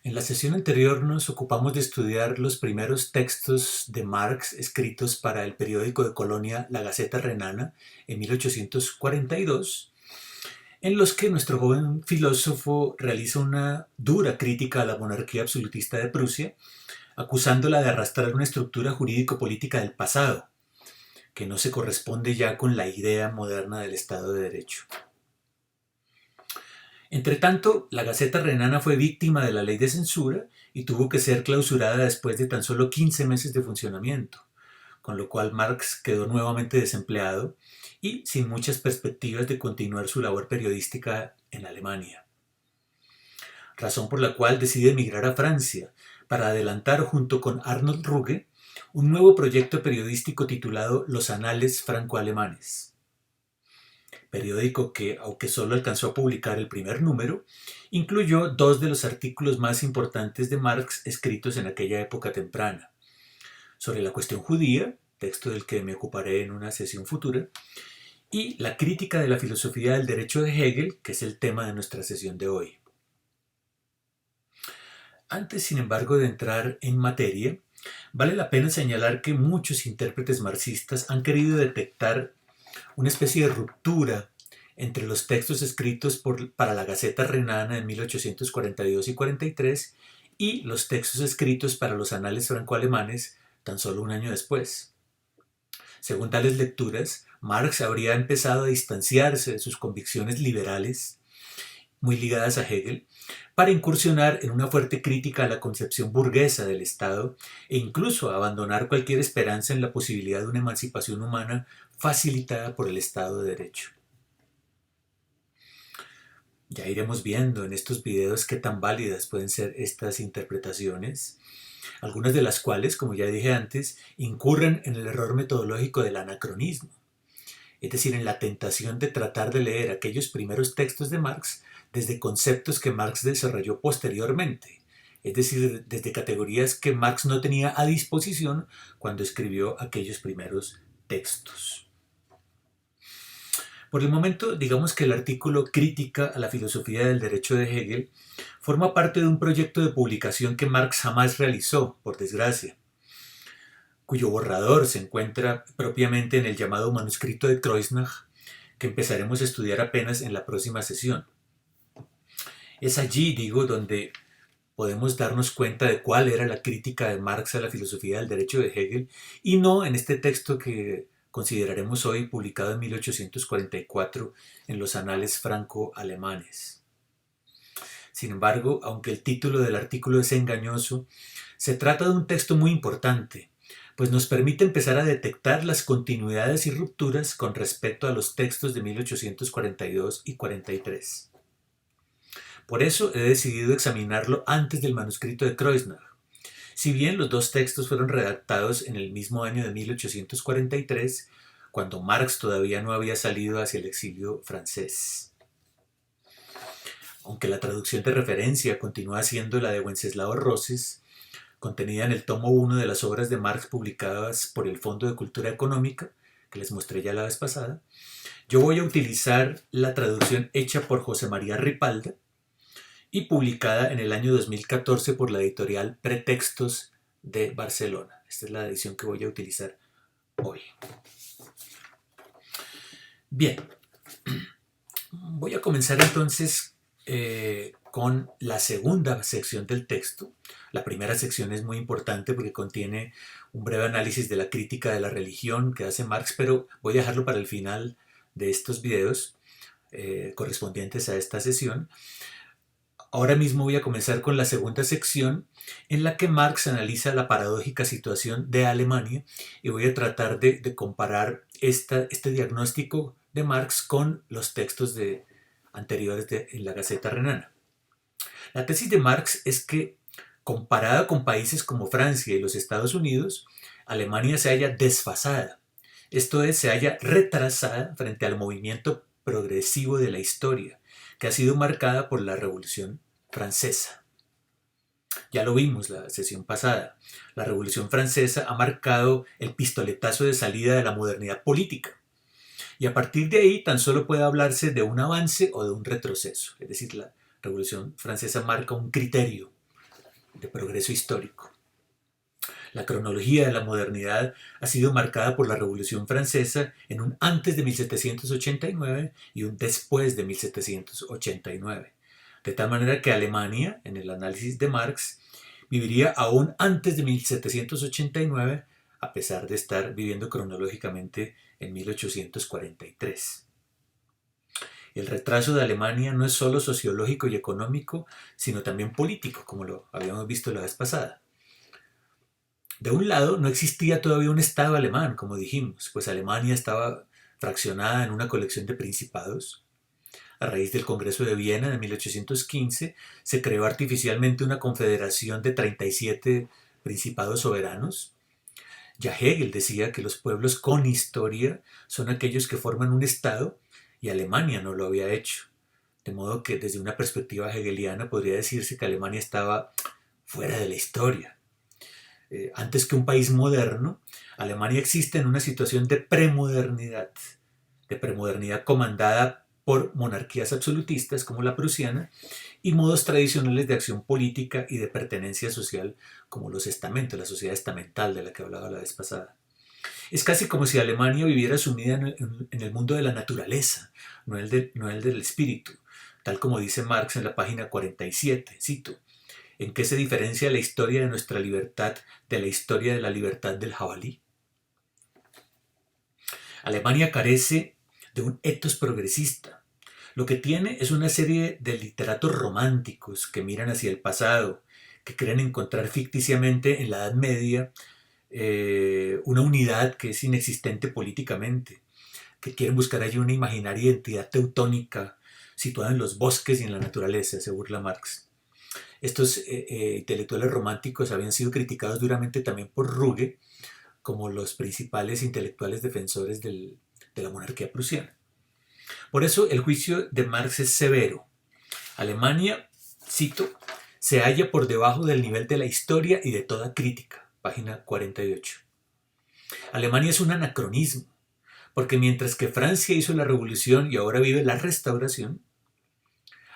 En la sesión anterior nos ocupamos de estudiar los primeros textos de Marx escritos para el periódico de Colonia La Gaceta Renana en 1842, en los que nuestro joven filósofo realiza una dura crítica a la monarquía absolutista de Prusia, acusándola de arrastrar una estructura jurídico-política del pasado, que no se corresponde ya con la idea moderna del Estado de Derecho. Entretanto, la Gaceta Renana fue víctima de la ley de censura y tuvo que ser clausurada después de tan solo 15 meses de funcionamiento, con lo cual Marx quedó nuevamente desempleado y sin muchas perspectivas de continuar su labor periodística en Alemania. Razón por la cual decide emigrar a Francia para adelantar junto con Arnold Ruge un nuevo proyecto periodístico titulado Los Anales Franco-Alemanes. Periódico que, aunque solo alcanzó a publicar el primer número, incluyó dos de los artículos más importantes de Marx escritos en aquella época temprana, sobre la cuestión judía, texto del que me ocuparé en una sesión futura, y la crítica de la filosofía del derecho de Hegel, que es el tema de nuestra sesión de hoy. Antes, sin embargo, de entrar en materia, vale la pena señalar que muchos intérpretes marxistas han querido detectar una especie de ruptura entre los textos escritos para la Gaceta Renana en 1842 y 43 y los textos escritos para los Anales Franco-Alemanes tan solo un año después. Según tales lecturas, Marx habría empezado a distanciarse de sus convicciones liberales, muy ligadas a Hegel, para incursionar en una fuerte crítica a la concepción burguesa del Estado e incluso a abandonar cualquier esperanza en la posibilidad de una emancipación humana facilitada por el Estado de Derecho. Ya iremos viendo en estos videos qué tan válidas pueden ser estas interpretaciones, algunas de las cuales, como ya dije antes, incurren en el error metodológico del anacronismo, es decir, en la tentación de tratar de leer aquellos primeros textos de Marx desde conceptos que Marx desarrolló posteriormente, es decir, desde categorías que Marx no tenía a disposición cuando escribió aquellos primeros textos. Por el momento, digamos que el artículo Crítica a la filosofía del derecho de Hegel forma parte de un proyecto de publicación que Marx jamás realizó, por desgracia, cuyo borrador se encuentra propiamente en el llamado manuscrito de Kreuznach, que empezaremos a estudiar apenas en la próxima sesión. Es allí, digo, donde podemos darnos cuenta de cuál era la crítica de Marx a la filosofía del derecho de Hegel, y no en este texto que consideraremos hoy, publicado en 1844 en los Anales Franco-Alemanes. Sin embargo, aunque el título del artículo es engañoso, se trata de un texto muy importante, pues nos permite empezar a detectar las continuidades y rupturas con respecto a los textos de 1842 y 43. Por eso he decidido examinarlo antes del manuscrito de Kreuznach. Si bien los dos textos fueron redactados en el mismo año de 1843, cuando Marx todavía no había salido hacia el exilio francés. Aunque la traducción de referencia continúa siendo la de Wenceslao Roses, contenida en el tomo 1 de las obras de Marx publicadas por el Fondo de Cultura Económica, que les mostré ya la vez pasada, yo voy a utilizar la traducción hecha por José María Ripalda, y publicada en el año 2014 por la editorial Pretextos de Barcelona. Esta es la edición que voy a utilizar hoy. Bien, voy a comenzar entonces con la segunda sección del texto. La primera sección es muy importante porque contiene un breve análisis de la crítica de la religión que hace Marx, pero voy a dejarlo para el final de estos videos correspondientes a esta sesión. Ahora mismo voy a comenzar con la segunda sección en la que Marx analiza la paradójica situación de Alemania y voy a tratar de comparar este diagnóstico de Marx con los textos anteriores en la Gaceta Renana. La tesis de Marx es que, comparada con países como Francia y los Estados Unidos, Alemania se halla desfasada, esto es, se halla retrasada frente al movimiento progresivo de la historia, que ha sido marcada por la Revolución Francesa. Ya lo vimos la sesión pasada. La Revolución Francesa ha marcado el pistoletazo de salida de la modernidad política. Y a partir de ahí tan solo puede hablarse de un avance o de un retroceso. Es decir, la Revolución Francesa marca un criterio de progreso histórico. La cronología de la modernidad ha sido marcada por la Revolución Francesa en un antes de 1789 y un después de 1789. De tal manera que Alemania, en el análisis de Marx, viviría aún antes de 1789, a pesar de estar viviendo cronológicamente en 1843. El retraso de Alemania no es solo sociológico y económico, sino también político, como lo habíamos visto la vez pasada. De un lado, no existía todavía un Estado alemán, como dijimos, pues Alemania estaba fraccionada en una colección de principados. A raíz del Congreso de Viena de 1815, se creó artificialmente una confederación de 37 principados soberanos. Ya Hegel decía que los pueblos con historia son aquellos que forman un Estado, y Alemania no lo había hecho. De modo que desde una perspectiva hegeliana podría decirse que Alemania estaba fuera de la historia. Antes que un país moderno, Alemania existe en una situación de premodernidad comandada por monarquías absolutistas como la prusiana y modos tradicionales de acción política y de pertenencia social como los estamentos, la sociedad estamental de la que hablaba la vez pasada. Es casi como si Alemania viviera sumida en el mundo de la naturaleza, no el del espíritu, tal como dice Marx en la página 47, cito: ¿en qué se diferencia la historia de nuestra libertad de la historia de la libertad del jabalí? Alemania carece de un etos progresista. Lo que tiene es una serie de literatos románticos que miran hacia el pasado, que creen encontrar ficticiamente en la Edad Media una unidad que es inexistente políticamente, que quieren buscar allí una imaginaria identidad teutónica situada en los bosques y en la naturaleza, se burla Marx. Estos intelectuales románticos habían sido criticados duramente también por Ruge, como los principales intelectuales defensores de la monarquía prusiana. Por eso el juicio de Marx es severo. Alemania, cito, se halla por debajo del nivel de la historia y de toda crítica, página 48. Alemania es un anacronismo, porque mientras que Francia hizo la revolución y ahora vive la restauración,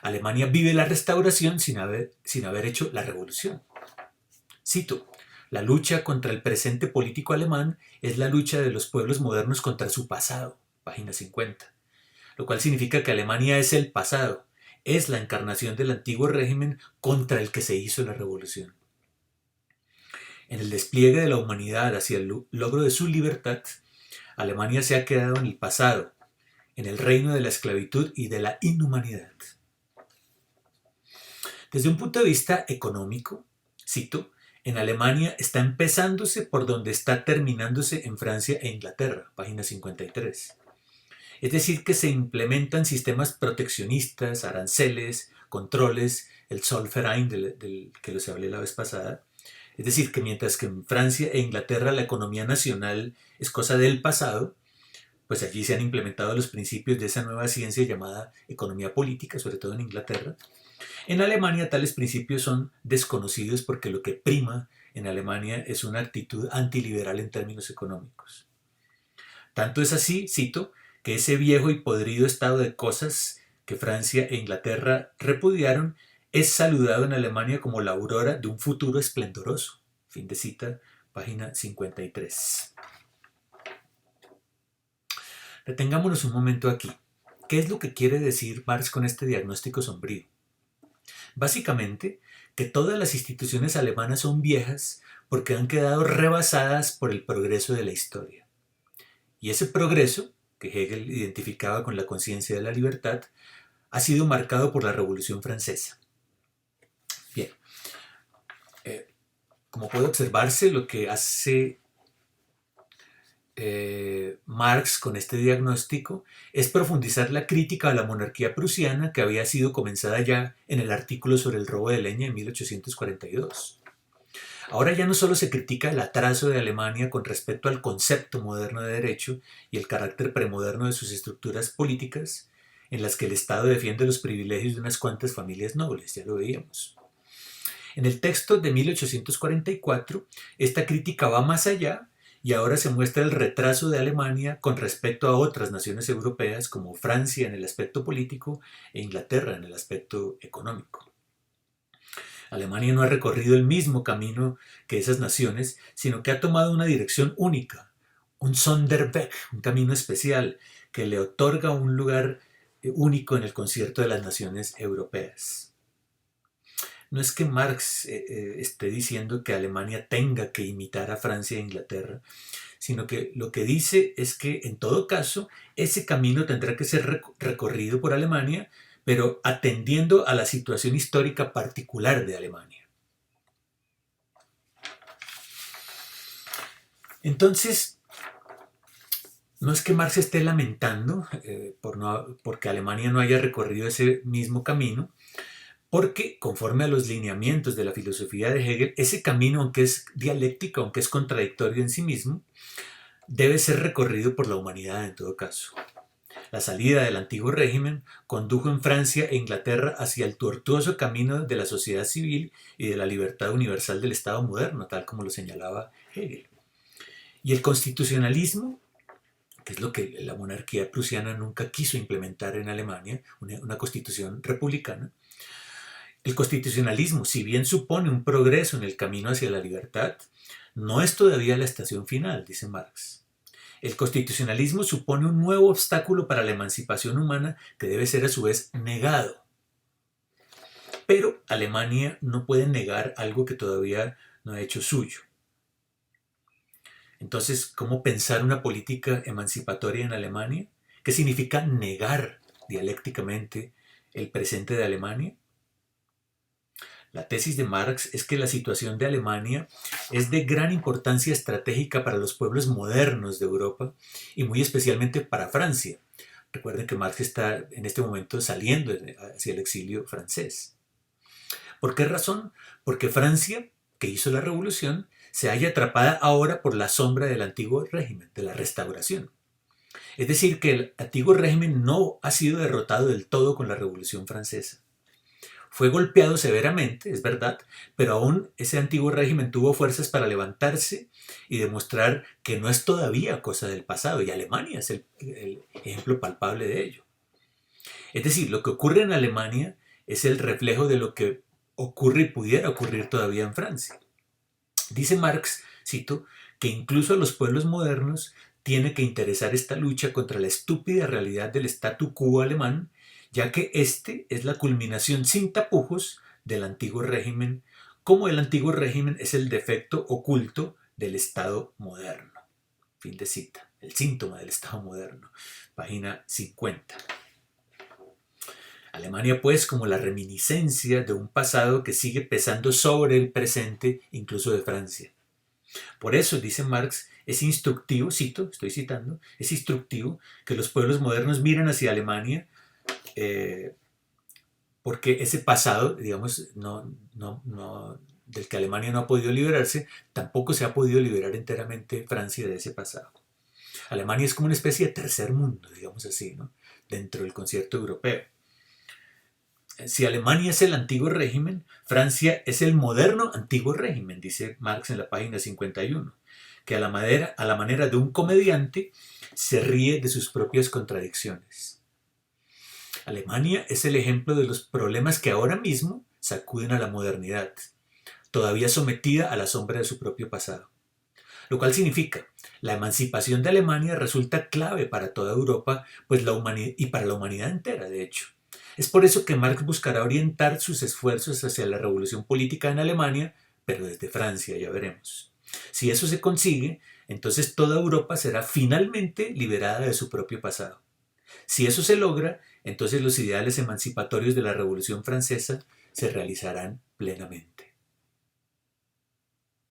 Alemania vive la restauración sin haber hecho la revolución. Cito: la lucha contra el presente político alemán es la lucha de los pueblos modernos contra su pasado, página 50. Lo cual significa que Alemania es el pasado, es la encarnación del antiguo régimen contra el que se hizo la revolución. En el despliegue de la humanidad hacia el logro de su libertad, Alemania se ha quedado en el pasado, en el reino de la esclavitud y de la inhumanidad. Desde un punto de vista económico, cito, en Alemania está empezándose por donde está terminándose en Francia e Inglaterra, página 53. Es decir, que se implementan sistemas proteccionistas, aranceles, controles, el Zollverein del que les hablé la vez pasada. Es decir, que mientras que en Francia e Inglaterra la economía nacional es cosa del pasado, pues allí se han implementado los principios de esa nueva ciencia llamada economía política, sobre todo en Inglaterra. En Alemania tales principios son desconocidos porque lo que prima en Alemania es una actitud antiliberal en términos económicos. Tanto es así, cito, que ese viejo y podrido estado de cosas que Francia e Inglaterra repudiaron es saludado en Alemania como la aurora de un futuro esplendoroso. Fin de cita, página 53. Detengámonos un momento aquí. ¿Qué es lo que quiere decir Marx con este diagnóstico sombrío? Básicamente, que todas las instituciones alemanas son viejas porque han quedado rebasadas por el progreso de la historia. Y ese progreso, que Hegel identificaba con la conciencia de la libertad, ha sido marcado por la Revolución Francesa. Bien, como puede observarse, lo que hace Marx con este diagnóstico es profundizar la crítica a la monarquía prusiana que había sido comenzada ya en el artículo sobre el robo de leña en 1842. Ahora ya no solo se critica el atraso de Alemania con respecto al concepto moderno de derecho y el carácter premoderno de sus estructuras políticas, en las que el Estado defiende los privilegios de unas cuantas familias nobles, ya lo veíamos. En el texto de 1844, esta crítica va más allá y ahora se muestra el retraso de Alemania con respecto a otras naciones europeas como Francia en el aspecto político e Inglaterra en el aspecto económico. Alemania no ha recorrido el mismo camino que esas naciones, sino que ha tomado una dirección única, un Sonderweg, un camino especial que le otorga un lugar único en el concierto de las naciones europeas. No es que Marx esté diciendo que Alemania tenga que imitar a Francia e Inglaterra, sino que lo que dice es que en todo caso ese camino tendrá que ser recorrido por Alemania, pero atendiendo a la situación histórica particular de Alemania. Entonces, no es que Marx esté lamentando porque Alemania no haya recorrido ese mismo camino, porque conforme a los lineamientos de la filosofía de Hegel, ese camino, aunque es dialéctico, aunque es contradictorio en sí mismo, debe ser recorrido por la humanidad en todo caso. La salida del antiguo régimen condujo en Francia e Inglaterra hacia el tortuoso camino de la sociedad civil y de la libertad universal del Estado moderno, tal como lo señalaba Hegel. Y el constitucionalismo, que es lo que la monarquía prusiana nunca quiso implementar en Alemania, una constitución republicana, el constitucionalismo, si bien supone un progreso en el camino hacia la libertad, no es todavía la estación final, dice Marx. El constitucionalismo supone un nuevo obstáculo para la emancipación humana que debe ser a su vez negado. Pero Alemania no puede negar algo que todavía no ha hecho suyo. Entonces, ¿cómo pensar una política emancipatoria en Alemania? ¿Qué significa negar dialécticamente el presente de Alemania? La tesis de Marx es que la situación de Alemania es de gran importancia estratégica para los pueblos modernos de Europa y muy especialmente para Francia. Recuerden que Marx está en este momento saliendo hacia el exilio francés. ¿Por qué razón? Porque Francia, que hizo la revolución, se halla atrapada ahora por la sombra del antiguo régimen, de la restauración. Es decir, que el antiguo régimen no ha sido derrotado del todo con la Revolución Francesa. Fue golpeado severamente, es verdad, pero aún ese antiguo régimen tuvo fuerzas para levantarse y demostrar que no es todavía cosa del pasado, y Alemania es el ejemplo palpable de ello. Es decir, lo que ocurre en Alemania es el reflejo de lo que ocurre y pudiera ocurrir todavía en Francia. Dice Marx, cito, que incluso a los pueblos modernos tiene que interesar esta lucha contra la estúpida realidad del statu quo alemán, ya que este es la culminación sin tapujos del antiguo régimen, como el antiguo régimen es el defecto oculto del Estado moderno. Fin de cita. El síntoma del Estado moderno. Página 50. Alemania, pues, como la reminiscencia de un pasado que sigue pesando sobre el presente, incluso de Francia. Por eso, dice Marx, es instructivo, estoy citando, es instructivo que los pueblos modernos miren hacia Alemania, porque ese pasado, digamos, del que Alemania no ha podido liberarse, tampoco se ha podido liberar enteramente Francia de ese pasado. Alemania es como una especie de tercer mundo, digamos así, ¿no? Dentro del concierto europeo. Si Alemania es el antiguo régimen, Francia es el moderno antiguo régimen, dice Marx en la página 51, que a la manera de un comediante se ríe de sus propias contradicciones. Alemania es el ejemplo de los problemas que ahora mismo sacuden a la modernidad, todavía sometida a la sombra de su propio pasado. Lo cual significa, la emancipación de Alemania resulta clave para toda Europa y para la humanidad entera, de hecho. Es por eso que Marx buscará orientar sus esfuerzos hacia la revolución política en Alemania, pero desde Francia, ya veremos. Si eso se consigue, entonces toda Europa será finalmente liberada de su propio pasado. Si eso se logra, entonces los ideales emancipatorios de la Revolución Francesa se realizarán plenamente.